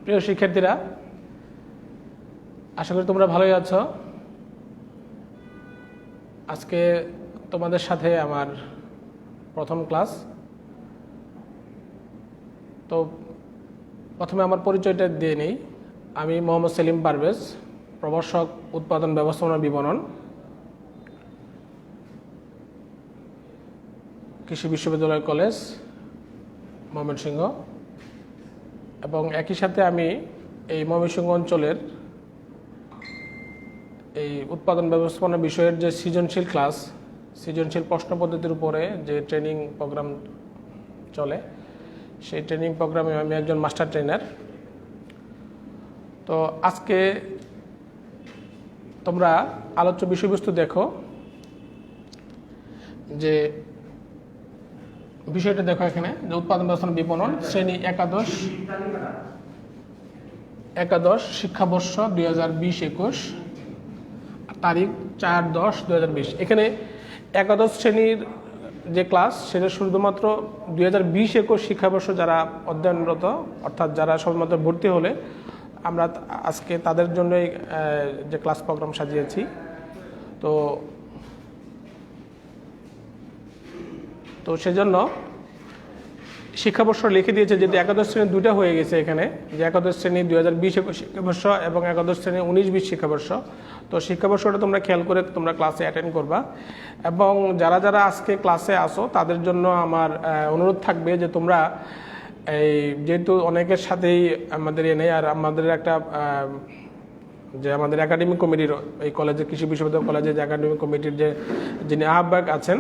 প্রিয় শিক্ষার্থীরা, আশা করি তোমরা ভালোই আছো। আজকে তোমাদের সাথে আমার প্রথম ক্লাস। তো প্রথমে আমার পরিচয়টা দিয়ে নিই। আমি মোহাম্মদ সেলিম পারভেজ, প্রভাষক, উৎপাদন ব্যবস্থাপনা বিপণন, কৃষি বিশ্ববিদ্যালয় কলেজ, ময়মনসিংহ। এবং একই সাথে আমি এই ময়মনসিংহ অঞ্চলের এই উৎপাদন ব্যবস্থাপনা বিষয়ের যে সৃজনশীল ক্লাস, সৃজনশীল প্রশ্ন পদ্ধতির উপরে যে ট্রেনিং প্রোগ্রাম চলে, সেই ট্রেনিং প্রোগ্রামে আমি একজন মাস্টার ট্রেনার। তো আজকে তোমরা আলোচ্য বিষয়বস্তু দেখো, যে বিষয়টা দেখো এখানে, যে উৎপাদন ব্যবস্থাপনা বিপণন শ্রেণী একাদশ শিক্ষাবর্ষ 2020-21, তারিখ 4/10/2020। এখানে একাদশ শ্রেণীর যে ক্লাস, সেটা শুধুমাত্র 2020-21 শিক্ষাবর্ষ যারা অধ্যয়নরত, অর্থাৎ যারা সবেমাত্র ভর্তি হলে, আমরা আজকে তাদের জন্যই যে ক্লাস প্রোগ্রাম সাজিয়েছি। তো সেজন্য শিক্ষাবর্ষ লিখে দিয়েছে, যেহেতু একাদশ শ্রেণী দুইটা হয়ে গেছে এখানে, যে একাদশ শ্রেণী 2020-21 শিক্ষাবর্ষ এবং একাদশ শ্রেণী 19-20 শিক্ষাবর্ষ। তো শিক্ষাবর্ষটা তোমরা খেয়াল করে তোমরা ক্লাসে অ্যাটেন্ড করবা। এবং যারা যারা আজকে ক্লাসে আসো, তাদের জন্য আমার অনুরোধ থাকবে যে তোমরা এই, যেহেতু অনেকের সাথেই আমাদের নেই, আর আমাদের একটা যে আমাদের একাডেমিক কমিটির, এই কলেজে, কৃষি বিশ্ববিদ্যালয় কলেজের যে একাডেমিক কমিটির যিনি আহ্বায়ক আছেন,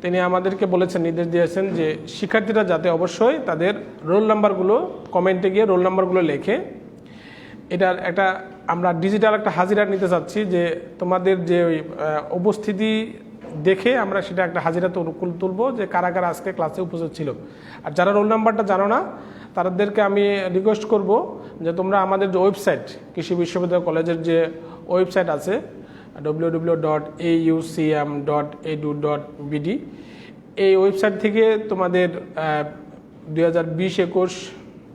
তিনি আমাদেরকে বলেছেন, নির্দেশ দিয়েছেন যে শিক্ষার্থীরা যাতে অবশ্যই তাদের রোল নাম্বারগুলো কমেন্টে গিয়ে রোল নাম্বারগুলো লেখে। এটার একটা আমরা ডিজিটাল একটা হাজিরা নিতে চাচ্ছি, যে তোমাদের যে ওই উপস্থিতি দেখে আমরা সেটা একটা হাজিরা তুলব, যে কারা কারা আজকে ক্লাসে উপস্থিত ছিল। আর যারা রোল নাম্বারটা জানো না, তাদেরকে আমি রিকোয়েস্ট করব যে তোমরা আমাদের যে ওয়েবসাইট, কৃষি বিশ্ববিদ্যালয় কলেজের যে ওয়েবসাইট আছে www.aucm.edu.bd, এই ওয়েবসাইট থেকে তোমাদের 2020-21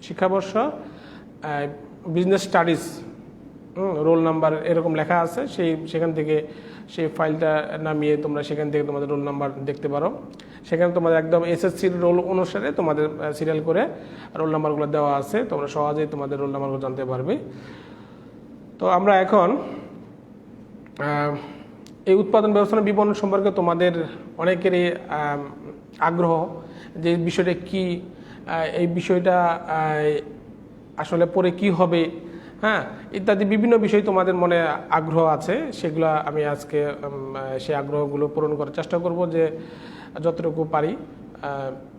শিক্ষাবর্ষ বিজনেস স্টাডিজ রোল নাম্বার এরকম লেখা আছে, সেখান থেকে সেই ফাইলটা নামিয়ে তোমরা সেখান থেকে তোমাদের রোল নাম্বার দেখতে পারো। সেখানে তোমাদের একদম এসএসসির রোল অনুসারে তোমাদের সিরিয়াল করে রোল নাম্বারগুলো দেওয়া আছে, তোমরা সহজেই তোমাদের রোল নাম্বারগুলো জানতে পারবে। তো আমরা এখন এই উৎপাদন ব্যবস্থাপনা বিপণন সম্পর্কে তোমাদের অনেকেরই আগ্রহ, যে বিষয়টা কি, এই বিষয়টা আসলে পরে কি হবে, হ্যাঁ, ইত্যাদি বিভিন্ন বিষয় তোমাদের মনে আগ্রহ আছে। সেগুলো আমি আজকে সেই আগ্রহগুলো পূরণ করার চেষ্টা করব, যে যতটুকু পারি।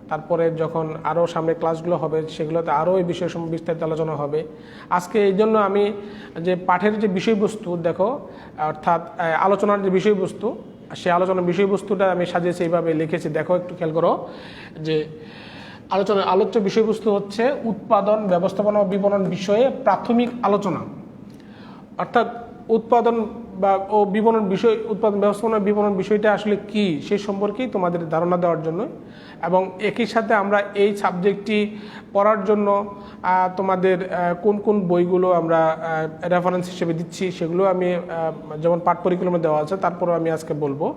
তারপরে যখন আরও সামনে ক্লাসগুলো হবে, সেগুলোতে আরও এই বিষয় সম্পর্কে বিস্তারিত আলোচনা হবে। আজকে এই জন্য আমি যে পাঠের যে বিষয়বস্তু দেখো, অর্থাৎ আলোচনার যে বিষয়বস্তু, সেই আলোচনার বিষয়বস্তুটা আমি সাজিয়েছি, এইভাবে লিখেছি। দেখো, একটু খেয়াল করো, যে আলোচ্য বিষয়বস্তু হচ্ছে উৎপাদন ব্যবস্থাপনা ও বিপণন বিষয়ে প্রাথমিক আলোচনা। অর্থাৎ উৎপাদন উৎপাদন ব্যবস্থাপনা বিপণন বিষয়টা আসলে কি, সেই সম্পর্কেই তোমাদের ধারণা দেওয়ার জন্য। এবং একই সাথে আমরা এই সাবজেক্টটি পড়ার জন্য তোমাদের কোন কোন বইগুলো আমরা রেফারেন্স হিসেবে দিচ্ছি, সেগুলো আমি যেমন পাঠ পরিকল্পনা দেওয়া আছে, তারপরেও আমি আজকে বলবো।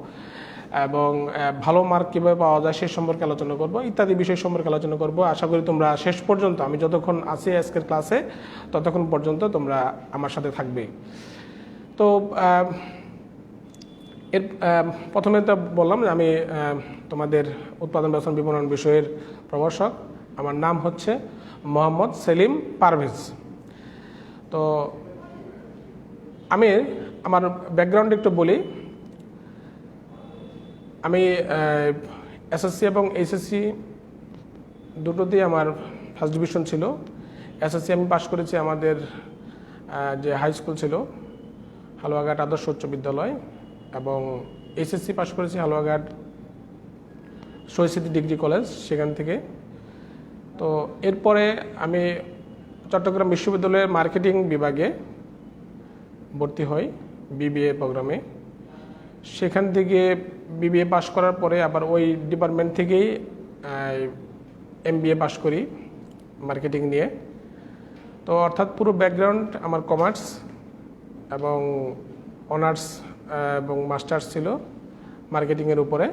এবং ভালো মার্ক কীভাবে পাওয়া যায় সে সম্পর্কে আলোচনা করব, ইত্যাদি বিষয় সম্পর্কে আলোচনা করব। আশা করি তোমরা শেষ পর্যন্ত, আমি যতক্ষণ আছি আজকের ক্লাসে, ততক্ষণ পর্যন্ত তোমরা আমার সাথে থাকবে। তো এর প্রথমে তো বললাম যে আমি তোমাদের উৎপাদন ব্যবস্থাপনা বিপণন বিষয়ের প্রভাষক। আমার নাম হচ্ছে মোহাম্মদ সেলিম পারভেজ। তো আমি আমার ব্যাকগ্রাউন্ড একটু বলি। আমি এসএসসি এবং এইচএসসি দুটোতেই আমার ফার্স্ট ডিভিশন ছিল। এসএসসি আমি পাশ করেছি আমাদের যে হাই স্কুল ছিল, হালুয়াঘাট আদর্শ উচ্চ বিদ্যালয়, এবং এইচএসসি পাশ করেছি হালুয়াঘাট শহীদ স্মৃতি ডিগ্রি কলেজ, সেখান থেকে। তো এরপরে আমি চট্টগ্রাম বিশ্ববিদ্যালয়ের মার্কেটিং বিভাগে ভর্তি হই, বিবিএ প্রোগ্রামে। সেখান থেকে বিবিএ পাশ করার পরে আবার ওই ডিপার্টমেন্ট থেকেই এমবিএ পাশ করি মার্কেটিং নিয়ে। তো অর্থাৎ পুরো ব্যাকগ্রাউন্ড আমার কমার্স এবং অনার্স এবং মাস্টার্স ছিল মার্কেটিংয়ের উপরে।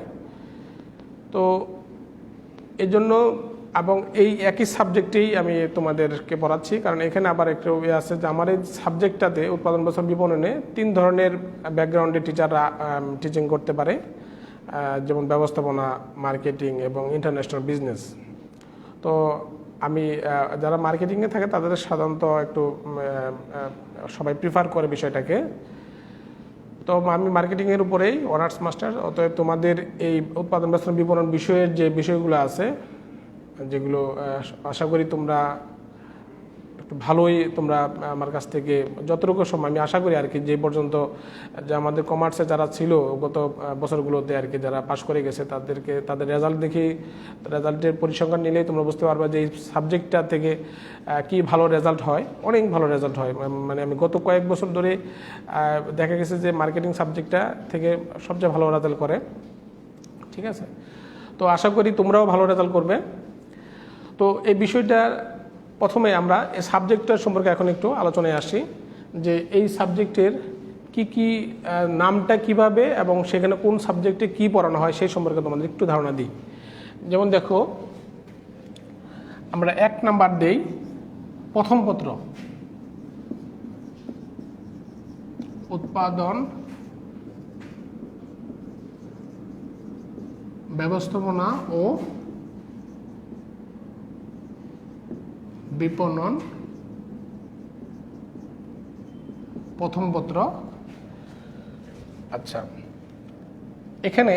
তো এই জন্য এবং এই একই সাবজেক্টেই আমি তোমাদেরকে পড়াচ্ছি, কারণ এখানে আবার একটু আছে যে আমার এই সাবজেক্টটাতে উৎপাদন ব্যবস্থা বিপণনে 3 ধরনের ব্যাকগ্রাউন্ডে টিচাররা টিচিং করতে পারে, যেমন ব্যবস্থাপনা, মার্কেটিং এবং ইন্টারন্যাশনাল বিজনেস। তো আমি যারা মার্কেটিংয়ে থাকে তাদের সাধারণত একটু সবাই প্রিফার করে বিষয়টাকে। তো আমি মার্কেটিংয়ের উপরেই অনার্স মাস্টার, অতএব তোমাদের এই উৎপাদন ব্যবস্থা বিপণন বিষয়ের যে বিষয়গুলো আছে, যেগুলো আশা করি তোমরা একটু ভালোই তোমরা আমার কাছ থেকে যতটুকু সময় আমি আশা করি আর কি, যে পর্যন্ত যে আমাদের কমার্সে যারা ছিল গত বছরগুলোতে আর কি, যারা পাশ করে গেছে তাদের রেজাল্ট দেখি, রেজাল্টের পরিসংখ্যান নিলেই তোমরা বুঝতে পারবে যে এই সাবজেক্টটা থেকে কি ভালো রেজাল্ট হয়, অনেক ভালো রেজাল্ট হয়। মানে আমি গত কয়েক বছর ধরে দেখা গেছে যে মার্কেটিং সাবজেক্টটা থেকে সবচেয়ে ভালো রেজাল্ট করে। ঠিক আছে, তো আশা করি তোমরাও ভালো রেজাল্ট করবে। তো এই বিষয়টা প্রথমে আমরা এই সাবজেক্টটার সম্পর্কে এখন একটু আলোচনায় আসি, যে এই সাবজেক্টের কি নামটা কিভাবে এবং সেখানে কোন সাবজেক্টে কি পড়ানো হয় সেই সম্পর্কে তোমাদের একটু ধারণা দিই। যেমন দেখো, আমরা 1 নাম্বার দেই প্রথম পত্র, উৎপাদন ব্যবস্থাপনা ও বিপণন প্রথম পত্র। আচ্ছা, এখানে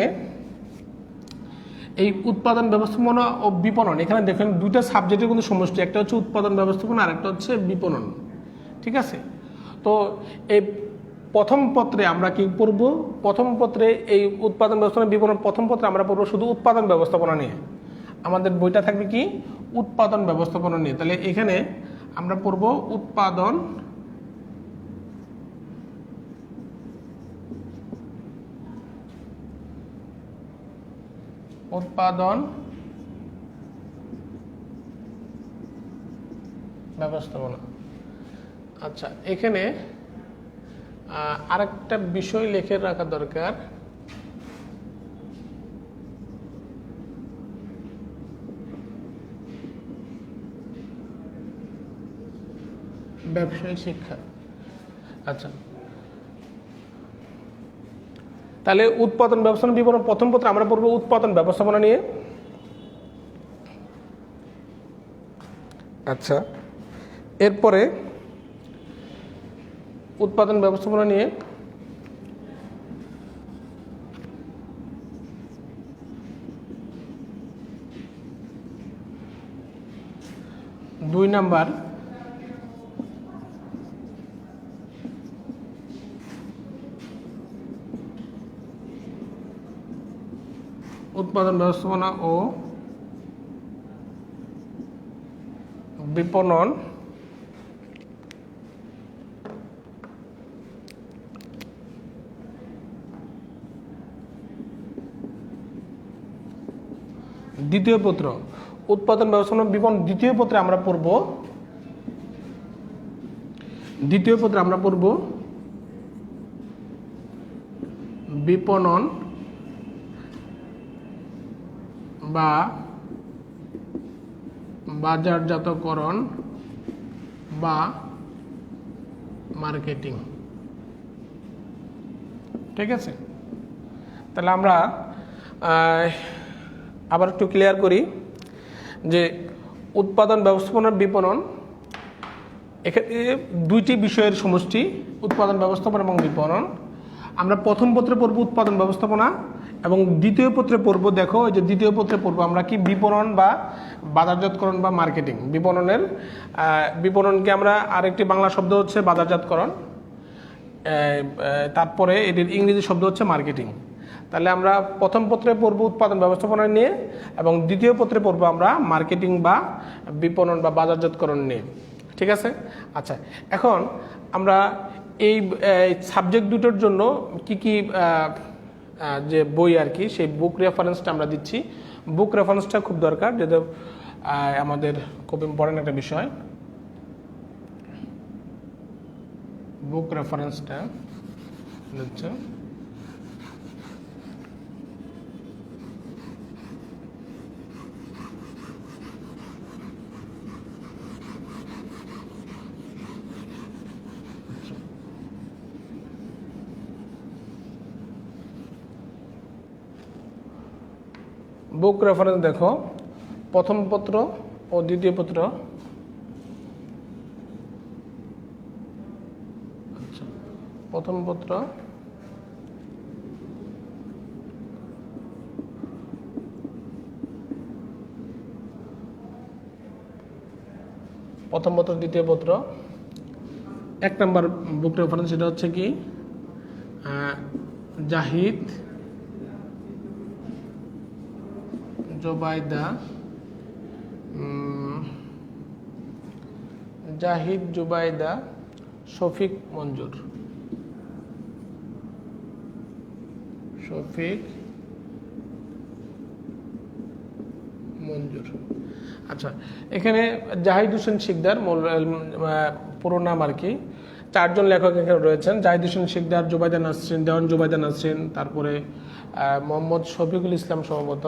এই উৎপাদন ব্যবস্থাপনা ও বিপণন, এখানে দেখেন দুইটা সাবজেক্টের কিন্তু সমষ্টি, একটা হচ্ছে উৎপাদন ব্যবস্থাপনা আর একটা হচ্ছে বিপণন। ঠিক আছে, তো এই প্রথম পত্রে আমরা কি পড়ব? প্রথম পত্রে এই উৎপাদন ব্যবস্থাপনা বিপণন প্রথম পত্রে আমরা পড়ব শুধু উৎপাদন ব্যবস্থাপনা নিয়ে। আমাদের বইটা থাকবে কি? উৎপাদন ব্যবস্থাপনা নিয়ে। তাহলে এখানে আমরা পড়ব উৎপাদন ব্যবস্থাপনা। আচ্ছা, এখানে আরেকটা বিষয় লিখে রাখা দরকার, ব্যবসায়িক শিক্ষা। আচ্ছা, তাহলে উৎপাদন ব্যবস্থাপনা বিবরণ প্রথম পত্রে আমরা পড়ব উৎপাদন ব্যবস্থাপনা নিয়ে। আচ্ছা, এরপরে উৎপাদন ব্যবস্থাপনা নিয়ে দুই নাম্বার উৎপাদন ব্যবস্থাপনা ও বিপণন দ্বিতীয় পত্র। উৎপাদন ব্যবস্থাপনা বিপণন দ্বিতীয় পত্রে আমরা পড়ব বিপণন বা বাজারজাতকরণ বা মার্কেটিং। ঠিক আছে, তাহলে আমরা আবার একটু ক্লিয়ার করি যে উৎপাদন ব্যবস্থাপনা বিপণন এখানে দুইটি বিষয়ের সমষ্টি, উৎপাদন ব্যবস্থাপনা এবং বিপণন। আমরা প্রথম পত্রে পড়ব উৎপাদন ব্যবস্থাপনা এবং দ্বিতীয় পত্রে পড়ব, দেখো এই যে দ্বিতীয় পত্রে পড়ব আমরা কি বিপণন বা বাজারজাতকরণ বা মার্কেটিং। বিপণনকে আমরা আরেকটি বাংলা শব্দ হচ্ছে বাজারজাতকরণ, তারপরে এটির ইংরেজি শব্দ হচ্ছে মার্কেটিং। তাহলে আমরা প্রথম পত্রে পড়ব উৎপাদন ব্যবস্থাপনা নিয়ে এবং দ্বিতীয় পত্রে পড়ব আমরা মার্কেটিং বা বিপণন বা বাজারজাতকরণ নিয়ে। ঠিক আছে, আচ্ছা, এখন আমরা এই সাবজেক্ট দুটোর জন্য কি যে বই আর কি, সেই বুক রেফারেন্সটা আমরা দিচ্ছি। বুক রেফারেন্সটা খুব দরকার, যেটা আমাদের খুব ইম্পর্টেন্ট একটা বিষয়। বুক রেফারেন্সটা হচ্ছে বুক রেফারেন্স দেখো প্রথম পত্র ও দ্বিতীয় পত্র। প্রথম পত্র দ্বিতীয় পত্র। 1 নম্বর বুক রেফারেন্স এটা হচ্ছে কি জাহিদ জুবাইদা শফিক মঞ্জুর। আচ্ছা, এখানে জাহিদ হোসেন শিকদার পুরো নাম আর কি। 4 জন লেখক এখানে রয়েছেন, জাহিদ হোসেন শিকদার, জুবাইদা নাসরিন, দেওয়ান জুবাইদা নাসরিন, তারপরে মোহাম্মদ শফিকুল ইসলাম সম্ভবত।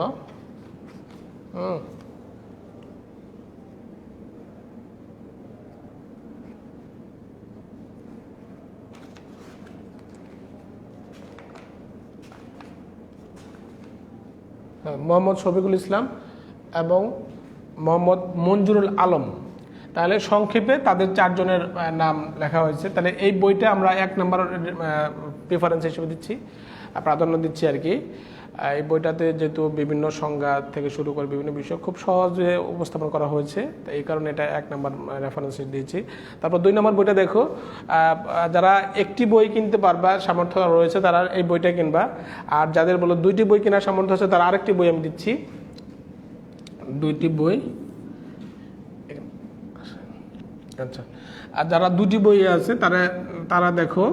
মোহাম্মদ শফিকুল ইসলাম এবং মোহাম্মদ মঞ্জুরুল আলম। তাহলে সংক্ষেপে তাদের 4 জনের নাম লেখা হয়েছে। তাহলে এই বইটা আমরা 1 নম্বর প্রেফারেন্স হিসেবে দিচ্ছি, প্রাধান্য দিচ্ছি আর কি। এই বইটাতে যেহেতু বিভিন্ন সংজ্ঞা থেকে শুরু করে বিভিন্ন বিষয় খুব সহজে উপস্থাপন করা হয়েছে, তো এই কারণে এটা 1 নম্বর রেফারেন্স দিয়েছি। তারপর 2 নম্বর বইটা দেখো, যারা একটি বই কিনতে পারবা সামর্থ্য রয়েছে তারা এই বইটা কিনবা, আর যাদের বলো 2টি বই কেনার সামর্থ্য আছে তারা আরেকটি বই আমি দিচ্ছি। 2টি বই, আচ্ছা। আর যারা 2টি বই আছে তারা দেখো,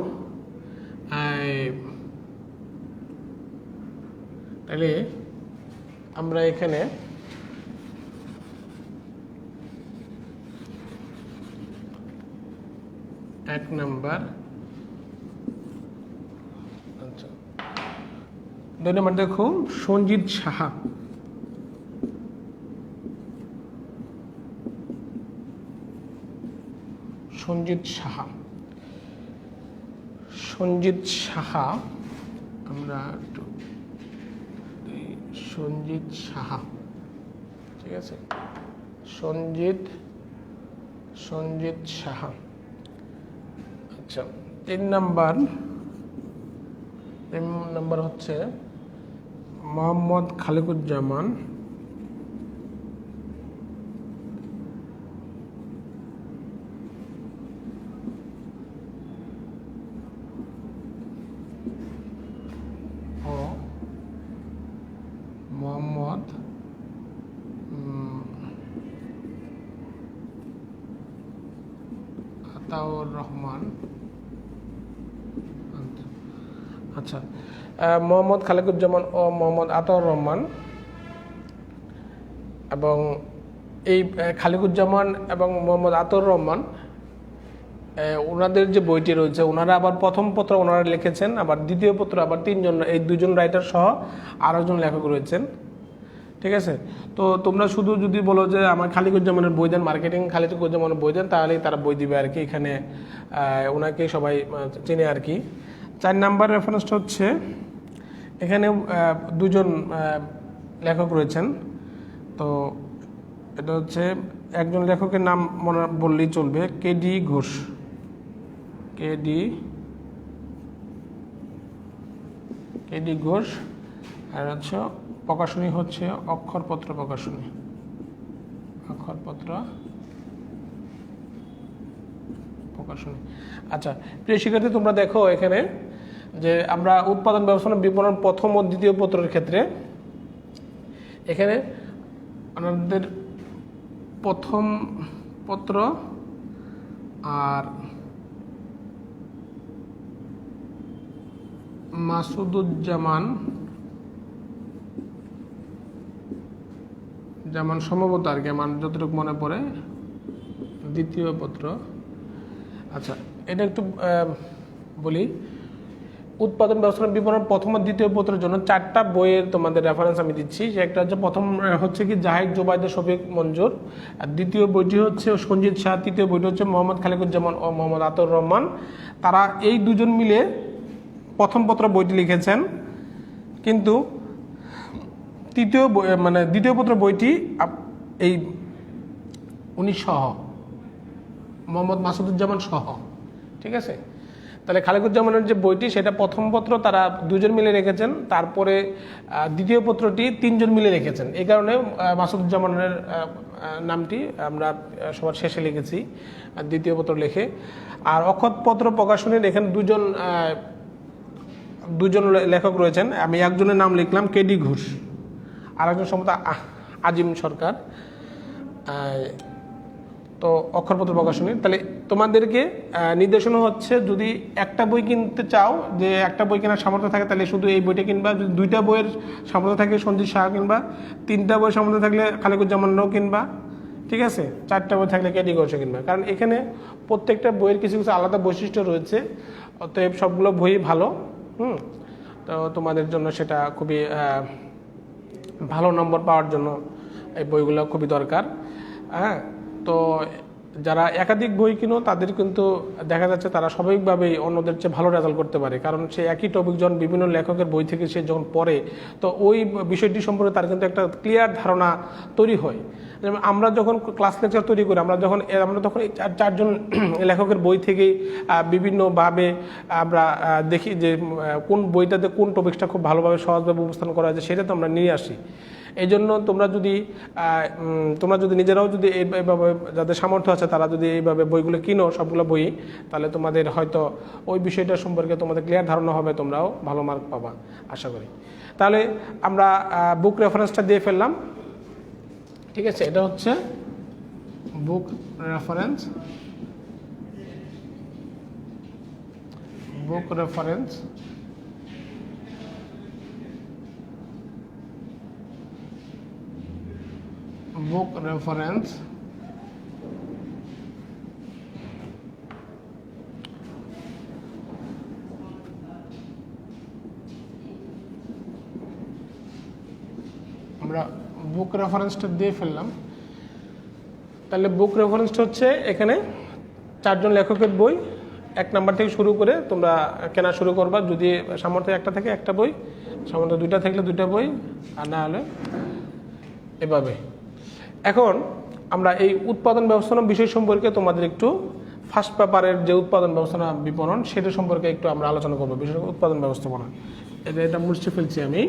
তাহলে আমরা এখানে এক নাম্বার, আচ্ছা 2 নম্বর দেখো সঞ্জিত সাহা। সঞ্জিত সাহা আমরা সঞ্জিত সাহা, ঠিক আছে, সঞ্জিত সাহা। আচ্ছা, 3 নম্বর হচ্ছে মোহাম্মদ খালেকুজ্জামান। মোহাম্মদ আতাউর রহমান। আচ্ছা, মোহাম্মদ খালেকুজ্জামান ও মোহাম্মদ আতাউর রহমান, এবং এই খালেকুজ্জামান এবং মোহাম্মদ আতাউর রহমান ওনাদের যে বইটি রয়েছে, ওনারা আবার প্রথম পত্র ওনারা লিখেছেন, আবার দ্বিতীয় পত্র আবার 3 জন, এই 2 জন রাইটার সহ আরও একজন লেখক রয়েছেন, ঠিক আছে। তো তোমরা শুধু যদি বলো যে আমার খালেকুজ্জামানের বই দেন, মার্কেটিং খালেকুজ্জামানের বই দেন, তাহলেই তারা বই দিবে আর কি। এখানে ওনাকে সবাই চেনে আর কি। 4 নম্বর রেফারেন্সটা হচ্ছে এখানে 2 জন লেখক রয়েছেন। তো এটা হচ্ছে একজন লেখকের নাম মনে বললেই চলবে, কেডি ঘোষ। আর হচ্ছে প্রকাশনী হচ্ছে অক্ষরপত্র প্রকাশনী। আচ্ছা, প্রিয় শিক্ষার্থী, তোমরা দেখো এখানে যে আমরা উৎপাদন ব্যবস্থাপনা বিপণন প্রথম ও দ্বিতীয় পত্রের ক্ষেত্রে এখানে আমাদের প্রথম পত্র আর মাসুদুজ্জামান সম্ভবত আর কি, আমার যতটুকু মনে পড়ে দ্বিতীয় পত্র। আচ্ছা, এটা একটু বলি। উৎপাদন ব্যবস্থাপনা বিপণন প্রথম ও দ্বিতীয় পত্রের জন্য 4টা বইয়ের তোমাদের রেফারেন্স আমি দিচ্ছি। সে একটা হচ্ছে, প্রথম হচ্ছে কি জাহিদ জোবাইদা শফিক মঞ্জুর, আর দ্বিতীয় বইটি হচ্ছে সঞ্জিত শাহ, তৃতীয় বইটি হচ্ছে মোহাম্মদ খালিকুজ্জামান ও মোহাম্মদ আতর রহমান। তারা এই দুজন মিলে প্রথম পত্র বইটি লিখেছেন, কিন্তু দ্বিতীয় পত্র বইটি এই উনি সহ, মোহাম্মদ মাসুদুজ্জামান সহ, ঠিক আছে। তাহলে খালিকুজ্জামানের যে বইটি সেটা প্রথম পত্র তারা দুজন মিলে রেখেছেন, তারপরে দ্বিতীয় পত্রটি 3 জন মিলে রেখেছেন। এই কারণে মাসুদুজ্জামানের নামটি আমরা সবার শেষে লিখেছি দ্বিতীয় পত্র লিখে। আর অক্ষতপত্র প্রকাশনীর এখানে দুজন লেখক রয়েছেন। আমি একজনের নাম লিখলাম কেডি ঘোষ, আর একজন সম্ভবত আজিম সরকার। তো অক্ষরপত্র প্রকাশনী। তাহলে তোমাদেরকে নির্দেশনা হচ্ছে, যদি একটা বই কিনতে চাও, যে একটা বই কেনার সামর্থ্য থাকে, তাহলে শুধু এই বইটা কিনবা। যদি 2টা বইয়ের সামর্থ্য থাকে সঞ্জিত শাহ কিনবা, 3টা বইয়ের সামর্থ্য থাকলে খালিকুজ্জামানরাও কিনবা, ঠিক আছে। 4টা বই থাকলে কেডি ঘোষও কিনবা, কারণ এখানে প্রত্যেকটা বইয়ের কিছু কিছু আলাদা বৈশিষ্ট্য রয়েছে। অতএব সবগুলো বই ভালো। তো তোমাদের জন্য সেটা খুবই ভালো নম্বর পাওয়ার জন্য এই বইগুলো খুবই দরকার। হ্যাঁ, তো যারা একাধিক বই কিনো তাদের কিন্তু দেখা যাচ্ছে তারা স্বাভাবিকভাবেই অন্যদের চেয়ে ভালো রেজাল্ট করতে পারে, কারণ সে একই টপিক যখন বিভিন্ন লেখকের বই থেকে সে যখন পড়ে, তো ওই বিষয়টি সম্পর্কে তার কিন্তু একটা ক্লিয়ার ধারণা তৈরি হয়। যেমন আমরা যখন ক্লাস লেকচার তৈরি করি, আমরা তখন এই 4জন লেখকের বই থেকেই বিভিন্নভাবে আমরা দেখি যে কোন বইটাতে কোন টপিকসটা খুব ভালোভাবে সহজভাবে উপস্থান করা হয়েছে, সেটা তো আমরা নিয়ে আসি। এই জন্য তোমরা যদি নিজেরাও যদি এইভাবে, যাদের সামর্থ্য আছে তারা যদি এইভাবে বইগুলো কিনো, সবগুলো বই, তাহলে তোমাদের হয়তো ওই বিষয়টা সম্পর্কে তোমাদের ক্লিয়ার ধারণা হবে, তোমরাও ভালো মার্ক পাবা আশা করি। তাহলে আমরা বুক রেফারেন্সটা দিয়ে ফেললাম, ঠিক আছে। এটা হচ্ছে বুক রেফারেন্স। বুক রেফারেন্স আমরা বুক রেফারেন্সটা দিয়ে ফেললাম। তাহলে বুক রেফারেন্সটা হচ্ছে এখানে 4জন লেখকের বই, 1 নাম্বার থেকে শুরু করে তোমরা কেনা শুরু করবা। যদি সামর্থ্য একটা থাকে একটা বই, সামর্থ্য 2টা থাকলে 2টা বই, আর না হলে এভাবে। এখন আমরা এই উৎপাদন ব্যবস্থাপনা বিষয় সম্পর্কে তোমাদের একটু ফার্স্ট পেপারের যে উৎপাদন ব্যবস্থাপনা বিপণন, সেটা সম্পর্কে একটু আমরা আলোচনা করবো। বিশেষ করে উৎপাদন ব্যবস্থাপনা, এটা মুছে ফেলছি আমি।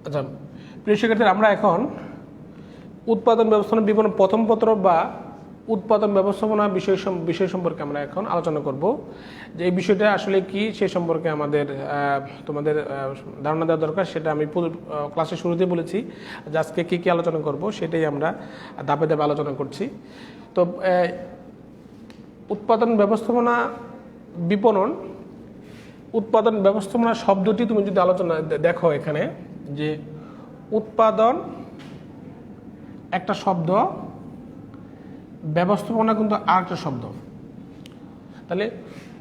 আচ্ছা প্রিয় শিক্ষার্থীরা, আমরা এখন উৎপাদন ব্যবস্থাপনা বিপণন প্রথম পত্র বা উৎপাদন ব্যবস্থাপনা বিষয় সম্পর্কে আমরা এখন আলোচনা করব। যে এই বিষয়টা আসলে কি সে সম্পর্কে আমাদের তোমাদের ধারণা দেওয়া দরকার। সেটা আমি ক্লাসের শুরুতেই বলেছি যে আজকে কী কী আলোচনা করব সেটাই আমরা ধাপে ধাপে আলোচনা করছি। তো উৎপাদন ব্যবস্থাপনা বিপণন, উৎপাদন ব্যবস্থাপনা শব্দটি তুমি যদি আলোচনা দেখো এখানে, যে উৎপাদন একটা শব্দ, ব্যবস্থাপনা কিন্তু আরেকটা শব্দ। তাহলে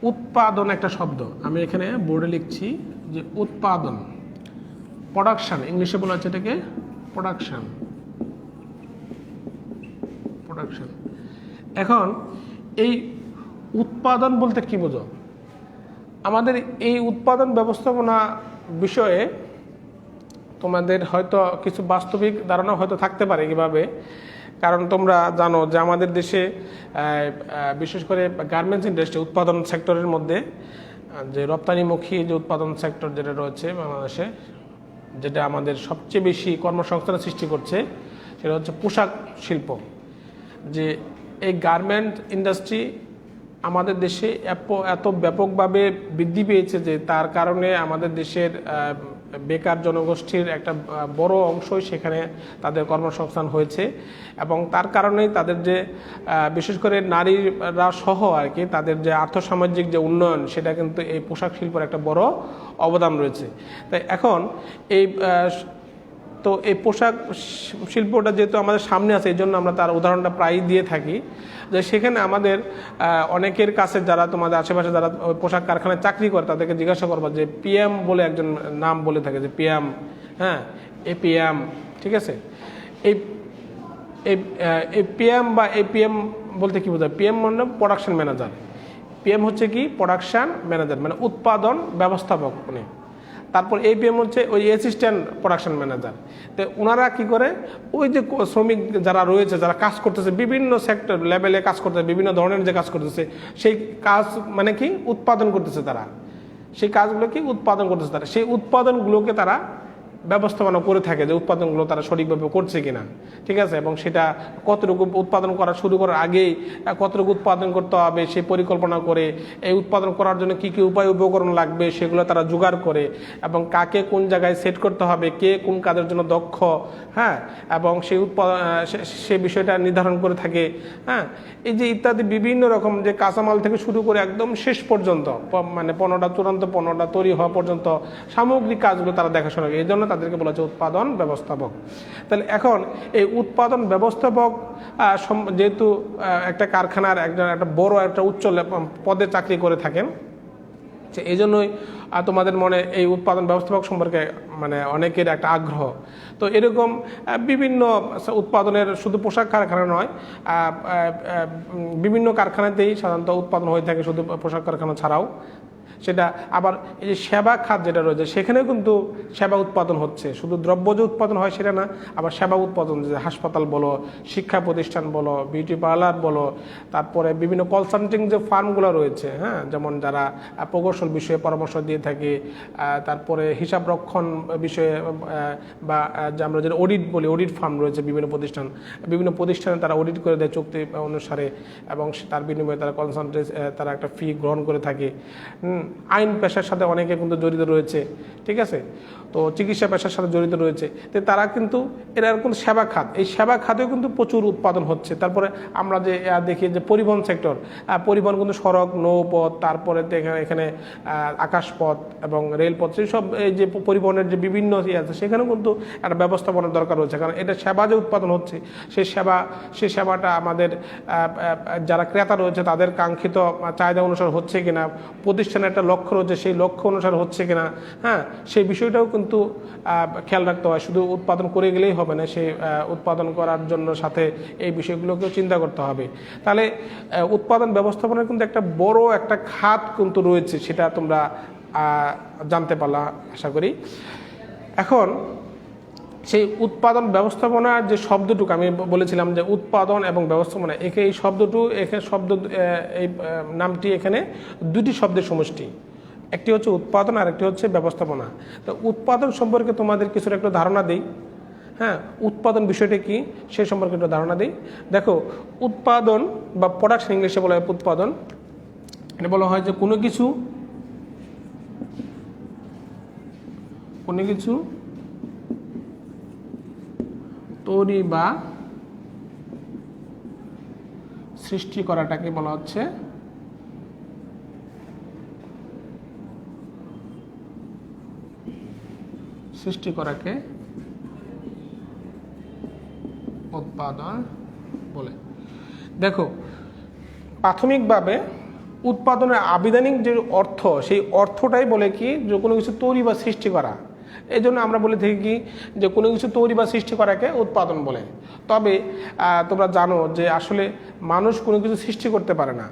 উৎপাদন একটা শব্দ, আমি এখানে বোর্ডে লিখছি যে উৎপাদন, প্রোডাকশন, ইংলিশে বলা হচ্ছে এটাকে প্রোডাকশন। প্রোডাকশন। এখন এই উৎপাদন বলতে কি বোঝো? আমাদের এই উৎপাদন ব্যবস্থাপনা বিষয়ে তোমাদের হয়তো কিছু বাস্তবিক ধারণা হয়তো থাকতে পারে কিভাবে, কারণ তোমরা জানো যে আমাদের দেশে বিশেষ করে গার্মেন্টস ইন্ডাস্ট্রি, উৎপাদন সেক্টরের মধ্যে যে রপ্তানিমুখী যে উৎপাদন সেক্টর যেটা রয়েছে বাংলাদেশে, যেটা আমাদের সবচেয়ে বেশি কর্মসংস্থান সৃষ্টি করছে, সেটা হচ্ছে পোশাক শিল্প। যে এই গার্মেন্ট ইন্ডাস্ট্রি আমাদের দেশে এত ব্যাপকভাবে বৃদ্ধি পেয়েছে যে তার কারণে আমাদের দেশের বেকার জনগোষ্ঠীর একটা বড় অংশই সেখানে তাদের কর্মসংস্থান হয়েছে, এবং তার কারণেই তাদের যে বিশেষ করে নারীরা সহ আর কি তাদের যে আর্থসামাজিক যে উন্নয়ন, সেটা কিন্তু এই পোশাক শিল্পের একটা বড় অবদান রয়েছে। তাই এখন এই পোশাক শিল্পটা যেহেতু আমাদের সামনে আছে, এই জন্য আমরা তার উদাহরণটা প্রায়ই দিয়ে থাকি, যে সেখানে আমাদের অনেকের কাছে যারা তোমাদের আশেপাশে যারা পোশাক কারখানায় চাকরি করে তাদেরকে জিজ্ঞাসা করবা যে পিএম বলে একজন নাম বলে থাকে, যে পিএম, হ্যাঁ, এপিএম, ঠিক আছে। এই পিএম বা এপিএম বলতে কি বোঝায়? পিএম মানে প্রোডাকশন ম্যানেজার, পিএম হচ্ছে কি প্রোডাকশন ম্যানেজার, মানে উৎপাদন ব্যবস্থাপক উনি। তারপর এপিএম হচ্ছে ওই অ্যাসিস্ট্যান্ট প্রোডাকশন ম্যানেজার। তো ওনারা কি করে, ওই যে শ্রমিক যারা রয়েছে, যারা কাজ করতেছে বিভিন্ন সেক্টর লেভেলে কাজ করতেছে, বিভিন্ন ধরনের যে কাজ করতেছে, সেই কাজ মানে কি উৎপাদন করতেছে তারা, সেই কাজগুলো কি উৎপাদন করতেছে তারা, সেই উৎপাদনগুলোকে তারা ব্যবস্থাপনা করে থাকে যে উৎপাদনগুলো তারা সঠিকভাবে করছে কিনা, ঠিক আছে, এবং সেটা কতটুকু উৎপাদন করা শুরু করার আগেই কতটুকু উৎপাদন করতে হবে সেই পরিকল্পনা করে, এই উৎপাদন করার জন্য কী কী উপায় উপকরণ লাগবে সেগুলো তারা জোগাড় করে, এবং কাকে কোন জায়গায় সেট করতে হবে, কে কোন কাজের জন্য দক্ষ, হ্যাঁ, এবং সেই সেই বিষয়টা নির্ধারণ করে থাকে, হ্যাঁ। এই যে ইত্যাদি বিভিন্ন রকম যে কাঁচামাল থেকে শুরু করে একদম শেষ পর্যন্ত, মানে পণ্যটা চূড়ান্ত পণ্যটা তৈরি হওয়া পর্যন্ত সামগ্রিক কাজগুলো তারা দেখাশোনা করে, এই জন্য তাদেরকে বলা হচ্ছে উৎপাদন ব্যবস্থাপক। তাহলে এখন এই উৎপাদন ব্যবস্থাপক যেহেতু একটা কারখানার একটা বড় একটা উচ্চ পদে চাকরি করে থাকেন, এই জন্যই তোমাদের মনে এই উৎপাদন ব্যবস্থাপক সম্পর্কে মানে অনেকের একটা আগ্রহ। তো এরকম বিভিন্ন উৎপাদনের শুধু পোশাক কারখানা নয়, বিভিন্ন কারখানাতেই সাধারণত উৎপাদন হয়ে থাকে, শুধু পোশাক কারখানা ছাড়াও। সেটা আবার এই যে সেবা খাত যেটা রয়েছে, সেখানেও কিন্তু সেবা উৎপাদন হচ্ছে, শুধু দ্রব্য যে উৎপাদন হয় সেটা না, আবার সেবা উৎপাদন, যে হাসপাতাল বলো, শিক্ষা প্রতিষ্ঠান বলো, বিউটি পার্লার বলো, তারপরে বিভিন্ন কনসাল্টিং যে ফার্মগুলো রয়েছে, হ্যাঁ, যেমন যারা প্রকৌশল বিষয়ে পরামর্শ দিয়ে থাকে, তারপরে হিসাব রক্ষণ বিষয়ে বা আমরা যেটা অডিট বলি, অডিট ফার্ম রয়েছে বিভিন্ন প্রতিষ্ঠানে তারা অডিট করে দেয় চুক্তি অনুসারে, এবং তার বিনিময়ে তারা তারা একটা ফি গ্রহণ করে থাকে। আইন পেশার সাথে অনেকে কিন্তু জড়িত রয়েছে, ঠিক আছে, তো চিকিৎসা পেশার সাথে জড়িত রয়েছে, তো তারা কিন্তু এরা কিন্তু সেবা খাত, এই সেবা খাতেও কিন্তু প্রচুর উৎপাদন হচ্ছে। তারপরে আমরা যে দেখি যে পরিবহন সেক্টর, পরিবহন কিন্তু সড়ক, নৌপথ, তারপরে এখানে আকাশপথ এবং রেলপথ, সেই সব এই যে পরিবহনের যে বিভিন্ন আছে, সেখানেও কিন্তু একটা ব্যবস্থাপনার দরকার রয়েছে, কারণ এটা সেবা যে উৎপাদন হচ্ছে, সেই সেবাটা আমাদের যারা ক্রেতা রয়েছে তাদের কাঙ্ক্ষিত চাহিদা অনুসারে হচ্ছে কিনা, প্রতিষ্ঠানের একটা লক্ষ্য রয়েছে সেই লক্ষ্য অনুসারে হচ্ছে কিনা, হ্যাঁ, সেই বিষয়টাও কিন্তু খেয়াল রাখতে হয়। শুধু উৎপাদন করে গেলেই হবে না, সেই উৎপাদন করার জন্য সাথে এই বিষয়গুলোকেও চিন্তা করতে হবে। তাহলে উৎপাদন ব্যবস্থাপনার কিন্তু একটা বড় একটা খাত কিন্তু রয়েছে, সেটা তোমরা জানতে পারলা আশা করি। এখন সেই উৎপাদন ব্যবস্থাপনার যে শব্দটুকু আমি বলেছিলাম যে উৎপাদন এবং ব্যবস্থাপনা, এই নামটি এখানে দুটি শব্দের সমষ্টি, একটি হচ্ছে উৎপাদন আর একটি হচ্ছে ব্যবস্থাপনা। তো উৎপাদন সম্পর্কে তোমাদের কিছুটা একটু ধারণা দিই, হ্যাঁ, উৎপাদন বিষয়টা কি সে সম্পর্কে একটু ধারণা দিই। দেখো, উৎপাদন বা প্রোডাকশন ইংলিশে বলা হয় উৎপাদন, এটা বলা হয় যে কোনো কিছু তৈরি বা সৃষ্টি করাটাকে বলা হচ্ছে উৎপাদন বলে। দেখো, প্রাথমিকভাবে উৎপাদনের আবিধানিক যে অর্থ, সেই অর্থটাই বলে কি যে কোনো কিছু তৈরি বা সৃষ্টি করা। এই জন্য আমরা বলে থাকি কি যে কোনো কিছু তৈরি বা সৃষ্টি করাকে উৎপাদন বলে। তবে তোমরা জানো যে আসলে মানুষ কোনো কিছু সৃষ্টি করতে পারে না,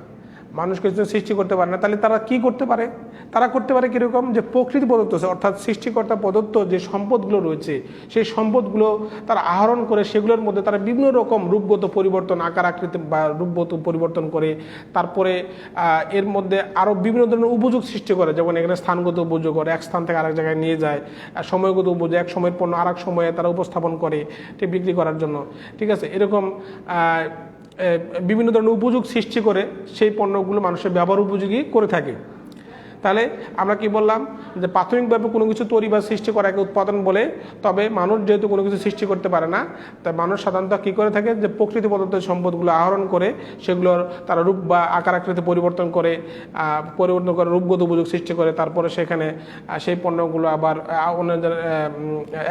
মানুষ কিছু সৃষ্টি করতে পারে না। তাহলে তারা কি করতে পারে? তারা করতে পারে কীরকম, যে প্রকৃতি প্রদত্ত অর্থাৎ সৃষ্টিকর্তা প্রদত্ত যে সম্পদগুলো রয়েছে, সেই সম্পদগুলো তারা আহরণ করে সেগুলোর মধ্যে তারা বিভিন্ন রকম রূপগত পরিবর্তন, আকার আকৃতি বা রূপগত পরিবর্তন করে তারপরে এর মধ্যে আরও বিভিন্ন ধরনের উপযোগ সৃষ্টি করে। যেমন এখানে স্থানগত উপযোগ করে, এক স্থান থেকে আরেক জায়গায় নিয়ে যায়। সময়গত উপযোগ, এক সময়ের পণ্য আর এক সময়ে তারা উপস্থাপন করে ঠিক বিক্রি করার জন্য। ঠিক আছে, এরকম বিভিন্ন ধরনের উপযোগ সৃষ্টি করে সেই পণ্যগুলো মানুষের ব্যবহার উপযোগী করে থাকে। তাহলে আমরা কি বললাম যে প্রাথমিকভাবে কোনো কিছু তৈরি বা সৃষ্টি করাকে উৎপাদন বলে। তবে মানুষ যেহেতু কোনো কিছু সৃষ্টি করতে পারে না, তাই মানুষ সাধারণত কী করে থাকে যে প্রকৃতি প্রদত্ত সম্পদগুলো আহরণ করে সেগুলোর তারা রূপ বা আকার আকৃতি পরিবর্তন করে রূপগত উপযোগ সৃষ্টি করে। তারপরে সেখানে সেই পণ্যগুলো আবার অন্য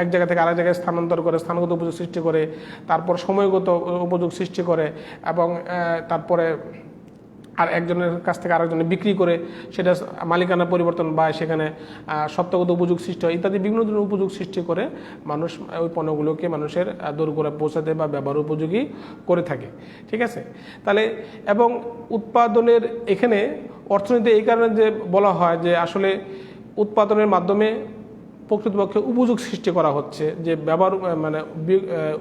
এক জায়গা থেকে আরেক জায়গায় স্থানান্তর করে স্থানগত উপযোগ সৃষ্টি করে, তারপর সময়গত উপযোগ সৃষ্টি করে এবং তারপরে আর একজনের কাছ থেকে আরেকজনে বিক্রি করে সেটা মালিকানা পরিবর্তন বা সেখানে সত্যগত উপযোগ সৃষ্টি হয় ইত্যাদি বিভিন্ন ধরনের উপযোগ সৃষ্টি করে মানুষ ওই পণ্যগুলোকে মানুষের দোরগোড়ায় পৌঁছাতে বা ব্যবহার উপযোগী করে থাকে। ঠিক আছে, তাহলে এবং উৎপাদনের এখানে অর্থনীতি এই কারণে যে বলা হয় যে আসলে উৎপাদনের মাধ্যমে প্রকৃতপক্ষে উপযোগ সৃষ্টি করা হচ্ছে, যে ব্যবহার মানে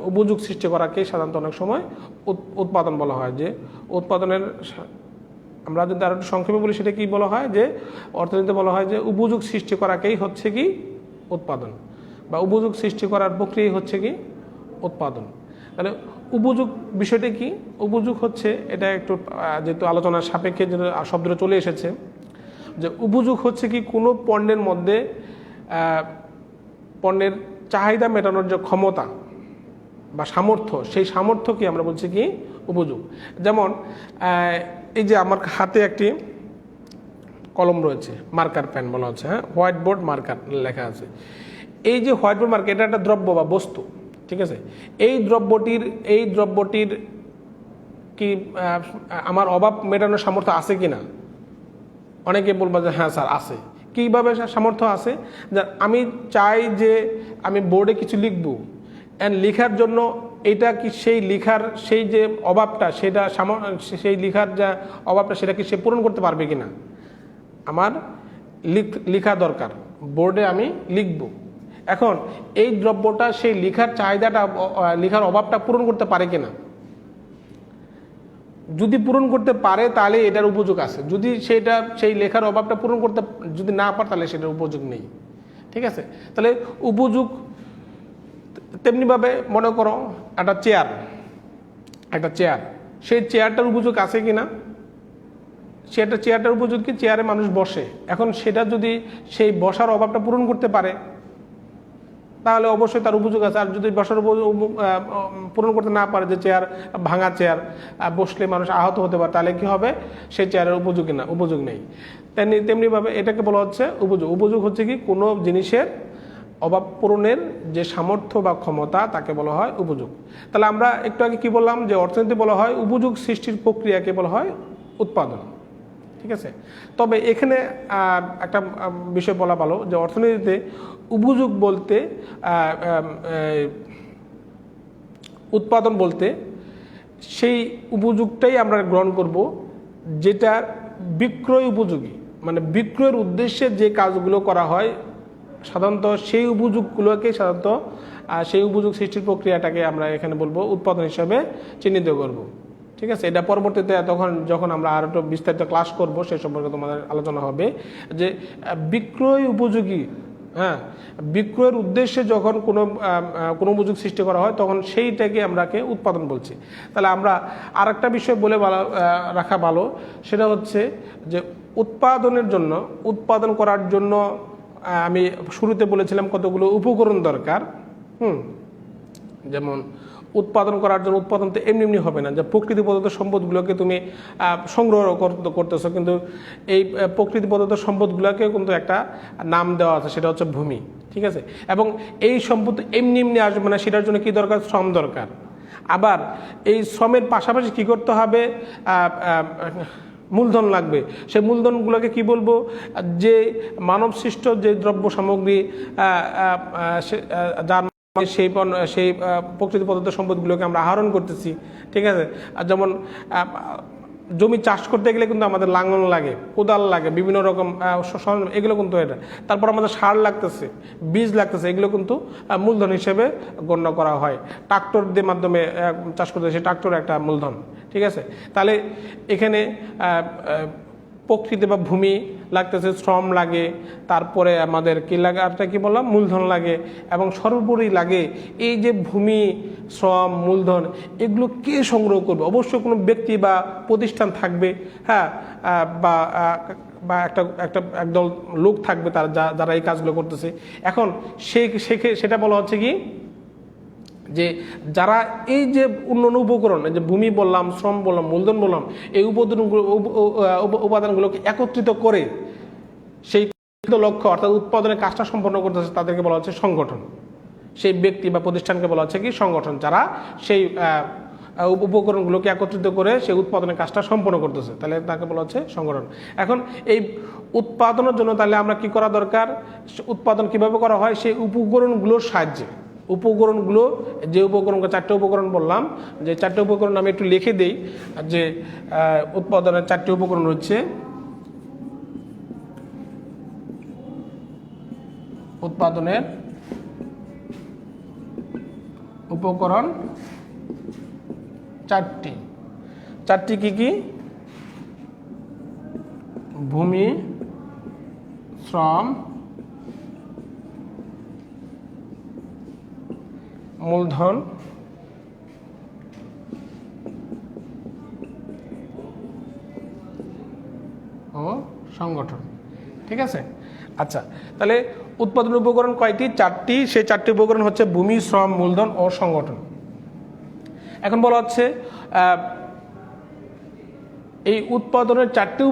উপযোগ সৃষ্টি করাকে সাধারণত অনেক সময় উৎপাদন বলা হয়। যে উৎপাদনের আমরা যদি আরো সংক্ষেপে বলি সেটা কি বলা হয়, যে অর্থনীতিতে বলা হয় যে উপযোগ সৃষ্টি করাকেই হচ্ছে কি উৎপাদন, বা উপযোগ সৃষ্টি করার প্রক্রিয়াই হচ্ছে কি উৎপাদন। তাহলে উপযোগ বিষয়টা কি? উপযোগ হচ্ছে, এটা একটু যেহেতু আলোচনার সাপেক্ষে যে শব্দটা চলে এসেছে, যে উপযোগ হচ্ছে কি কোনো পণ্যের মধ্যে পণ্যের চাহিদা মেটানোর যে ক্ষমতা বা সামর্থ্য, সেই সামর্থ্যকে আমরা বলছি কি উপযোগ। যেমন এই যে আমার হাতে একটি কলম রয়েছে, মার্কার পেন বলা হচ্ছে, হ্যাঁ, হোয়াইট বোর্ড মার্কার লেখা আছে। এই যে হোয়াইট বোর্ড মার্কার, এটা একটা দ্রব্য বা বস্তু। ঠিক আছে, এই দ্রব্যটির কি আমার অভাব মেটানোর সামর্থ্য আছে কিনা? অনেকে বলবো যে হ্যাঁ স্যার আছে। কীভাবে সামর্থ্য আছে? যে আমি চাই যে আমি বোর্ডে কিছু লিখবো, অ্যান্ড লেখার জন্য এটা কি সেই লেখার সেই যে অভাবটা, সেটা সেই লেখার যা অভাবটা সেটা কি সে পূরণ করতে পারবে কিনা? আমার লেখা দরকার, বোর্ডে আমি লিখব। এখন এই দ্রব্যটা সেই লেখার চাহিদাটা, লেখার অভাবটা পূরণ করতে পারে কিনা? যদি পূরণ করতে পারে তাহলে এটার উপযোগ আছে। যদি সেই লেখার অভাবটা পূরণ করতে যদি না পারে তাহলে সেটার উপযোগ নেই। ঠিক আছে, তাহলে উপযোগ তেমনিভাবে মনে করো একটা চেয়ার, সেই চেয়ারটার উপযোগ আছে কিনা? চেয়ারটার উপযোগ কি? চেয়ারে মানুষ বসে। এখন সেটা যদি সেই বসার অভাবটা পূরণ করতে পারে তাহলে অবশ্যই তার উপযোগ আছে। আর যদি বসার পূরণ করতে না পারে, যে চেয়ার ভাঙা চেয়ার, বসলে মানুষ আহত হতে পারে, তাহলে কি হবে? সেই চেয়ারের উপযোগ নেই। তেমনিভাবে এটাকে বলা হচ্ছে উপযোগ। উপযোগ হচ্ছে কি কোনো জিনিসের অভাব পূরণের যে সামর্থ্য বা ক্ষমতা, তাকে বলা হয় উপযোগ। তাহলে আমরা একটু আগে কি বললাম, যে অর্থনীতি বলা হয় উপযোগ সৃষ্টির প্রক্রিয়াকে বলা হয় উৎপাদন। ঠিক আছে, তবে এখানে একটা বিষয় বলা ভালো, যে অর্থনীতিতে উপযোগ বলতে উৎপাদন বলতে সেই উপযোগটাই আমরা গ্রহণ করব যেটা বিক্রয় উপযোগী, মানে বিক্রয়ের উদ্দেশ্যে যে কাজগুলো করা হয় সাধারণত সেই উপযোগগুলোকে সেই উপযোগ সৃষ্টির প্রক্রিয়াটাকে আমরা এখানে বলবো উৎপাদন হিসাবে চিহ্নিত করব। ঠিক আছে, এটা পরবর্তীতে যখন আমরা আরো একটু বিস্তারিত ক্লাস করব সে সম্পর্কে তোমাদের আলোচনা হবে, যে বিক্রয় উপযোগী, হ্যাঁ, বিক্রয়ের উদ্দেশ্যে যখন কোনো উপযোগ সৃষ্টি করা হয় তখন সেইটাকে আমরাকে উৎপাদন বলছি। তাহলে আমরা আর একটা বিষয় বলে রাখা ভালো, সেটা হচ্ছে যে উৎপাদন করার জন্য আমি শুরুতে বলেছিলাম কতগুলো উপকরণ দরকার। যেমন উৎপাদন করার জন্য উৎপাদন তো এমনি হবে না, যে প্রকৃতি প্রদত্ত সম্পদগুলোকে তুমি সংগ্রহ করতেছো, কিন্তু এই প্রকৃতি প্রদত্ত সম্পদগুলোকে কিন্তু একটা নাম দেওয়া আছে, সেটা হচ্ছে ভূমি। ঠিক আছে, এবং এই সম্পদ এমনি আসবে না, সেটার জন্য কি দরকার? শ্রম দরকার। আবার এই শ্রমের পাশাপাশি কি করতে হবে? মূলধন লাগবে। সেই মূলধনগুলোকে কি বলবো, যে মানব সৃষ্ট যে দ্রব্য সামগ্রী যার সেই প্রকৃতি প্রদত্ত সম্পদগুলোকে আমরা আহরণ করতেছি, ঠিক আছে। আর যেমন জমি চাষ করতে গেলে কিন্তু আমাদের লাঙল লাগে, কোদাল লাগে, বিভিন্ন রকম সরঞ্জাম, এগুলো কিন্তু এটা। তারপর আমাদের সার লাগতেছে, বীজ লাগতেছে, এগুলো কিন্তু মূলধন হিসেবে গণ্য করা হয়। ট্রাক্টর দিয়ে মাধ্যমে চাষ করতে, সেই ট্রাক্টর একটা মূলধন, ঠিক আছে। তাহলে এখানে প্রকৃতি বা ভূমি লাগতেছে, শ্রম লাগে, তারপরে আমাদের কি লাগে, আরটা কি বললাম, মূলধন লাগে, এবং সর্বোপরি লাগে এই যে ভূমি, শ্রম, মূলধন, এগুলো কে সংগ্রহ করবে? অবশ্যই কোনো ব্যক্তি বা প্রতিষ্ঠান থাকবে, হ্যাঁ, বা বা একদল লোক থাকবে, তারা যারা এই কাজগুলো করতেছে। এখন সেটা বলা হচ্ছে কি, যে যারা এই যে উন্নয়ন উপকরণ, যে ভূমি বললাম, শ্রম বললাম, মূলধন বললাম, এই উপাদানগুলোকে একত্রিত করে সেই লক্ষ্য অর্থাৎ উৎপাদনের কাজটা সম্পন্ন করতেছে, তাদেরকে বলা হচ্ছে সংগঠন। সেই ব্যক্তি বা প্রতিষ্ঠানকে বলা হচ্ছে কি সংগঠন, যারা সেই উপকরণগুলোকে একত্রিত করে সেই উৎপাদনের কাজটা সম্পন্ন করতেছে, তাহলে তাকে বলা হচ্ছে সংগঠন। এখন এই উৎপাদনের জন্য তাহলে আমরা কি করা দরকার, উৎপাদন কিভাবে করা হয়, সেই উপকরণগুলোর সাহায্যে। উপকরণগুলো, যে উপকরণকে 4টে উপকরণ বললাম, যে 4টে উপকরণ আমি একটু লিখে দিই, যে উৎপাদনের 4টে উপকরণ হচ্ছে উৎপাদনের উপকরণ 4টি কি কি? ভূমি, শ্রম, মূলধন ও সংগঠন, ঠিক আছে। আচ্ছা, তাহলে উৎপাদন উপকরণ কয়টি? 4টি। সেই 4টি উপকরণ হচ্ছে ভূমি, শ্রম, মূলধন ও সংগঠন। এখন বলা হচ্ছে এই উৎপাদনের 4টি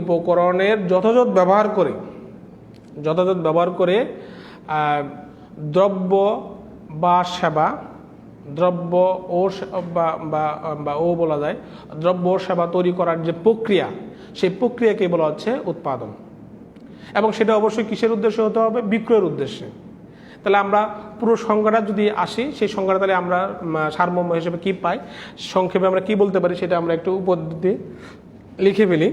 উপকরণের যথাযথ ব্যবহার করে দ্রব্য বা সেবা, দ্রব্য ও বলা যায়, দ্রব্য ও সেবা তৈরি করার যে প্রক্রিয়া, সেই প্রক্রিয়াকে বলা হচ্ছে উৎপাদন। এবং সেটা অবশ্যই কিসের উদ্দেশ্যে হতে হবে? বিক্রয়ের উদ্দেশ্যে। তাহলে আমরা পুরো সংজ্ঞাটা যদি আসি, সেই সংজ্ঞাটা তাহলে আমরা সারমর্ম হিসেবে কি পাই, সংক্ষেপে আমরা কি বলতে পারি, সেটা আমরা একটু উপর দিয়ে লিখে ফেলি।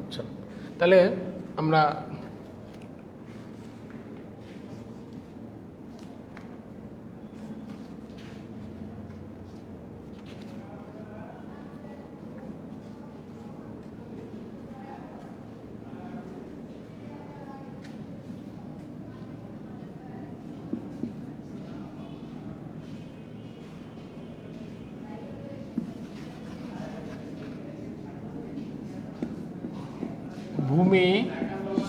আচ্ছা, তাহলে আমরা ভূমি,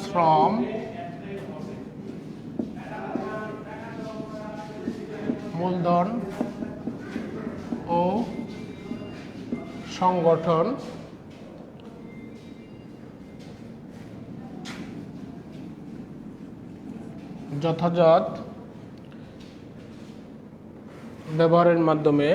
শ্রম, মূলধন ও সংগঠন যথাযথ ব্যবহারের মাধ্যমে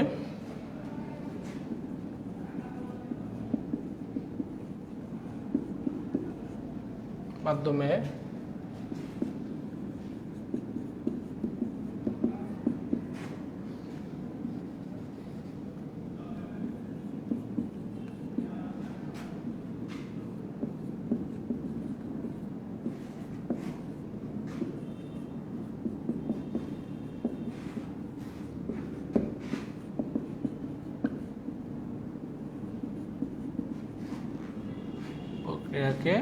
প্রক্রিয়াকে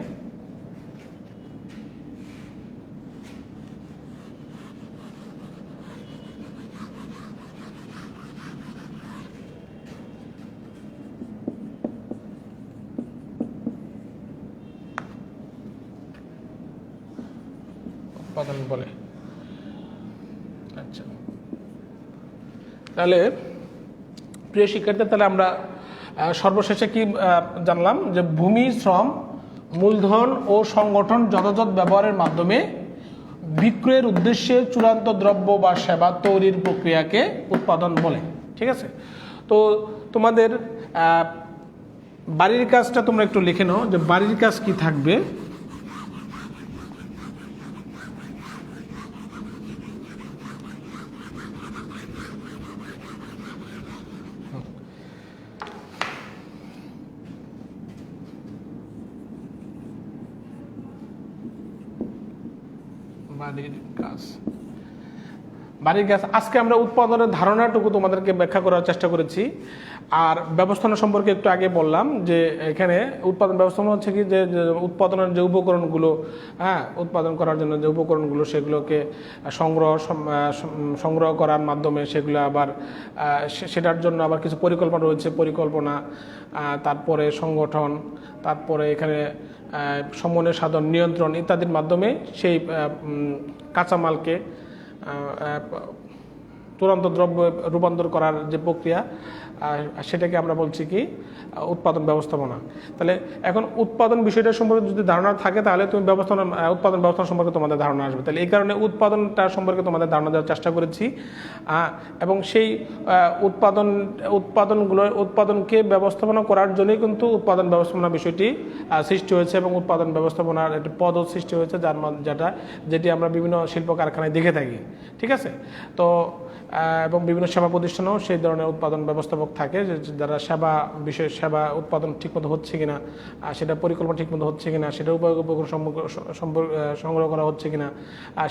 উৎপাদন বলে। আচ্ছা, তাহলে প্রিয় শিক্ষার্থী, তাহলে আমরা সর্বশেষে কি জানলাম যে ভূমি, শ্রম, মূলধন ও সংগঠন যথাযথ ব্যবহারের মাধ্যমে বিক্রয়ের উদ্দেশ্যে চূড়ান্ত দ্রব্য বা সেবা তৈরির প্রক্রিয়াকে উৎপাদন বলে। ঠিক আছে, তো তোমাদের বাড়ির কাজটা তোমরা একটু লিখে নাও যে বাড়ির কাজ কি থাকবে। বাড়ির কাজ আজকে আমরা উৎপাদনের ধারণাটুকু তোমাদেরকে ব্যাখ্যা করার চেষ্টা করেছি। আর ব্যবস্থাপনা সম্পর্কে একটু আগে বললাম যে এখানে উৎপাদন ব্যবস্থাপনা হচ্ছে কি যে উৎপাদনের যে উপকরণগুলো, উৎপাদন করার জন্য যে উপকরণগুলো সেগুলোকে সংগ্রহ করার মাধ্যমে সেগুলো আবার সেটার জন্য আবার কিছু পরিকল্পনা রয়েছে, পরিকল্পনা, তারপরে সংগঠন, তারপরে এখানে সমন্বয় সাধন, নিয়ন্ত্রণ ইত্যাদির মাধ্যমে সেই কাঁচামালকে চূড়ান্ত দ্রব্যে রূপান্তর করার যে প্রক্রিয়া সেটাকে আমরা বলছি কি উৎপাদন ব্যবস্থাপনা। তাহলে এখন উৎপাদন বিষয়টা সম্পর্কে যদি ধারণা থাকে তাহলে তুমি উৎপাদন ব্যবস্থাপনা সম্পর্কে তোমাদের ধারণা আসবে। তাহলে এই কারণে উৎপাদনটা সম্পর্কে তোমাদের ধারণা দেওয়ার চেষ্টা করেছি এবং সেই উৎপাদনকে ব্যবস্থাপনা করার জন্যই কিন্তু উৎপাদন ব্যবস্থাপনা বিষয়টি সৃষ্টি হয়েছে এবং উৎপাদন ব্যবস্থাপনার একটি পদও সৃষ্টি হয়েছে যেটি আমরা বিভিন্ন শিল্প কারখানায় দেখে থাকি। ঠিক আছে, তো এবং বিভিন্ন সেবা প্রতিষ্ঠানেও সেই ধরনের উৎপাদন ব্যবস্থাপক থাকে যারা সেবা উৎপাদন ঠিকমতো হচ্ছে কিনা, সেটা পরিকল্পনা ঠিকমতো হচ্ছে কিনা, সেটা উপকরণ সংগ্রহ করা হচ্ছে কিনা,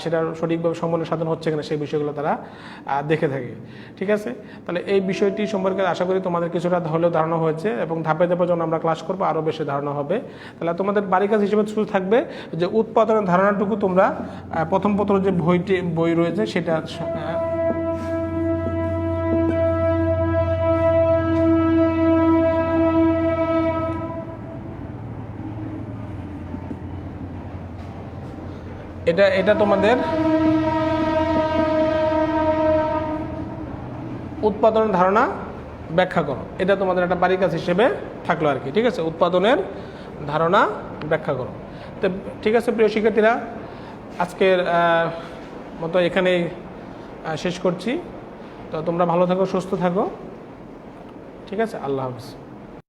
সেটার সঠিকভাবে সমন্বয় সাধন হচ্ছে কিনা, সেই বিষয়গুলো তারা দেখে থাকে। ঠিক আছে, তাহলে এই বিষয়টি সম্পর্কে আশা করি তোমাদের কিছুটা হলেও ধারণা হয়েছে এবং ধাপে ধাপে যখন আমরা ক্লাস করবো আরও বেশি ধারণা হবে। তাহলে তোমাদের বাড়ির কাজ হিসেবে শুরু থাকবে যে উৎপাদনের ধারণাটুকু তোমরা প্রথম যে বই রয়েছে সেটা এটা তোমাদের উৎপাদনের ধারণা ব্যাখ্যা করো, এটা তোমাদের একটা বাড়ির কাজ হিসেবে থাকলো আর কি। ঠিক আছে, উৎপাদনের ধারণা ব্যাখ্যা করো। তো ঠিক আছে প্রিয় শিক্ষার্থীরা, আজকের মতো এখানেই শেষ করছি। তো তোমরা ভালো থাকো, সুস্থ থাকো। ঠিক আছে, আল্লাহ হাফেজ।